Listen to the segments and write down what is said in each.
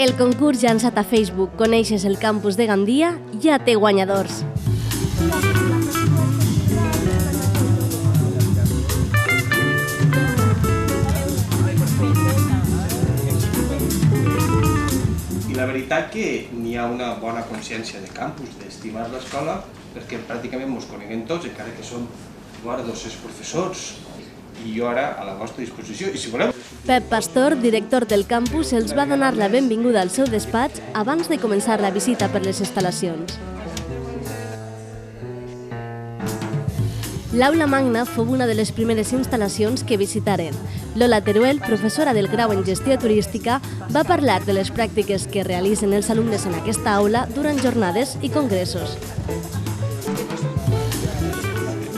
El concurs llançat a Facebook Coneixes el campus de Gandia ja té guanyadors. I la veritat que n'hi ha una bona consciència de campus, d'estimar l'escola, perquè pràcticament ens coneguem tots, encara que som vora 200 professors, i jo ara a la vostra disposició. I si voleu... Pep Pastor, director del campus, els va donar la benvinguda al seu despatx abans de començar la visita per les instal·lacions. L'aula magna fou una de les primeres instal·lacions que visitaren. Lola Teruel, professora del grau en gestió turística, va parlar de les pràctiques que realitzen els alumnes en aquesta aula durant jornades i congressos.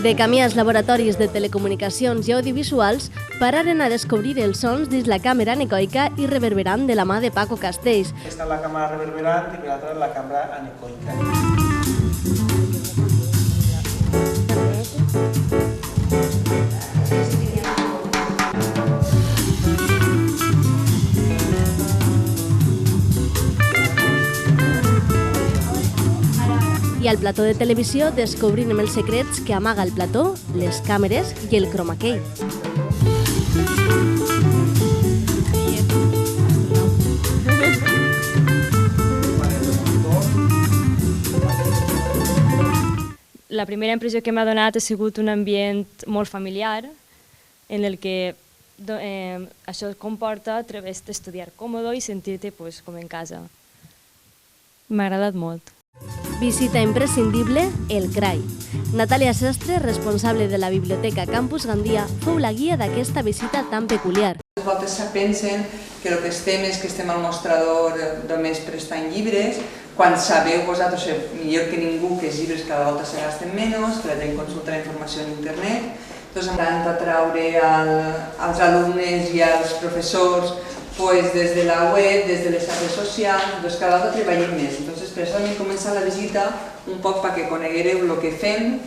De camí als laboratoris de telecomunicacions i audiovisuals, pararen a descobrir els sons dins la càmera anecoica i reverberant de la mà de Paco Castells. Aquesta és la càmera reverberant i l'altra és la càmera anecoica. I al plató de televisió descobrim els secrets que amaga el plató, les càmeres i el chroma key. La primera impressió que m'ha donat ha sigut un ambient molt familiar en el que això comporta través d'estudiar còmode i sentir-te com en casa. M'ha agradat molt. Visita imprescindible, el CRAI. Natàlia Sastre, responsable de la Biblioteca Campus Gandia, fou la guia d'aquesta visita tan peculiar. A vegades se pensen que el que estem al mostrador només prestant llibres, quan sabeu vosaltres, millor que ningú, que els llibres cada volta se gasten menys, que la gent consulta la informació en internet. Doncs m'encanta atraure als alumnes i als professors des de la web, des de les xarxes socials, cada volta treballem més. Precisament comença la visita un poc perquè coneguereu el que fem,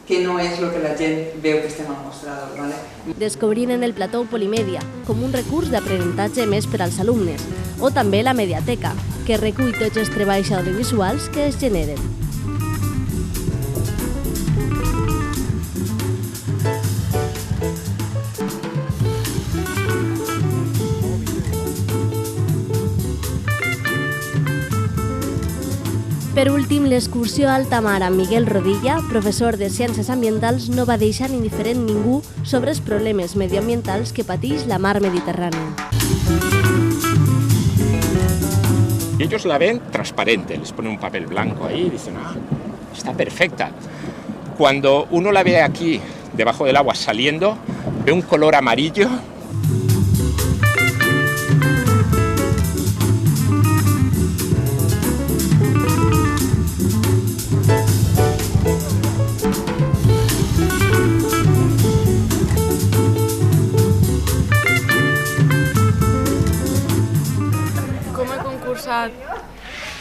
que no és el que la gent veu que estem al mostrador. Descobrint en el plató Polimèdia com un recurs d'aprenentatge més per als alumnes, o també la Mediateca, que recull tots els treballs audiovisuals que es generen. Per últim, l'excursió a alta mar amb Miguel Rodilla, professor de Ciències Ambientals, no va deixar indiferent ningú sobre els problemes medioambientals que pateix la mar Mediterránea. Ellos la ven transparente, les ponen un papel blanco ahí y dicen, está perfecta. Cuando uno la ve aquí, debajo del agua, saliendo, ve un color amarillo.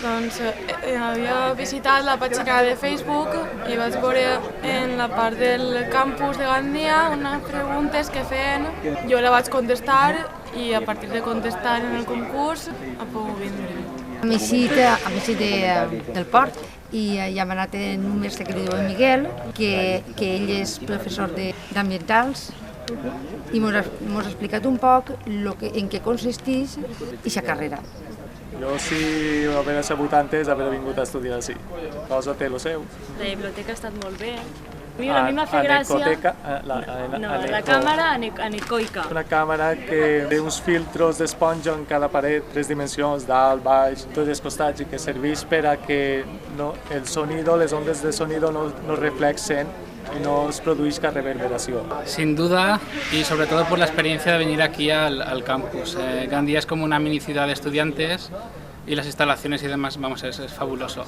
Doncs havia visitat la pàgina de Facebook i vaig veure en la part del campus de Gandia unes preguntes que feien. Jo la vaig contestar i a partir de contestar en el concurs ha pogut vindre. Hem eixit del port i ja hem anat en un mestre que li diu Miguel, que ell és professor d'ambientals i ens ha explicat un poc en què consisteix aquesta carrera. Jo, si ho haver sabut antes, haver vingut a estudiar així. Cosa té el seu. La biblioteca ha estat molt bé. A mi m'ha fet gràcia... la càmera anecoica. Una càmera que té uns filtros d'esponja en cada paret, 3 dimensions, dalt, baix, tots els costats, i que serveix per a que el sonido, les ondes de sonido no reflexen y no os produzca reverberación. Sin duda, y sobre todo por la experiencia de venir aquí al campus. Gandia es como una mini ciudad de estudiantes y las instalaciones y demás, es fabuloso.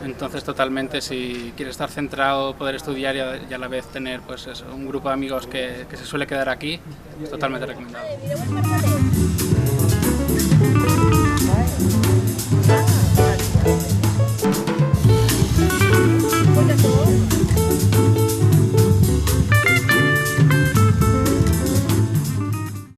Entonces, totalmente, si quieres estar centrado, poder estudiar y a la vez tener un grupo de amigos que se suele quedar aquí, es totalmente recomendado.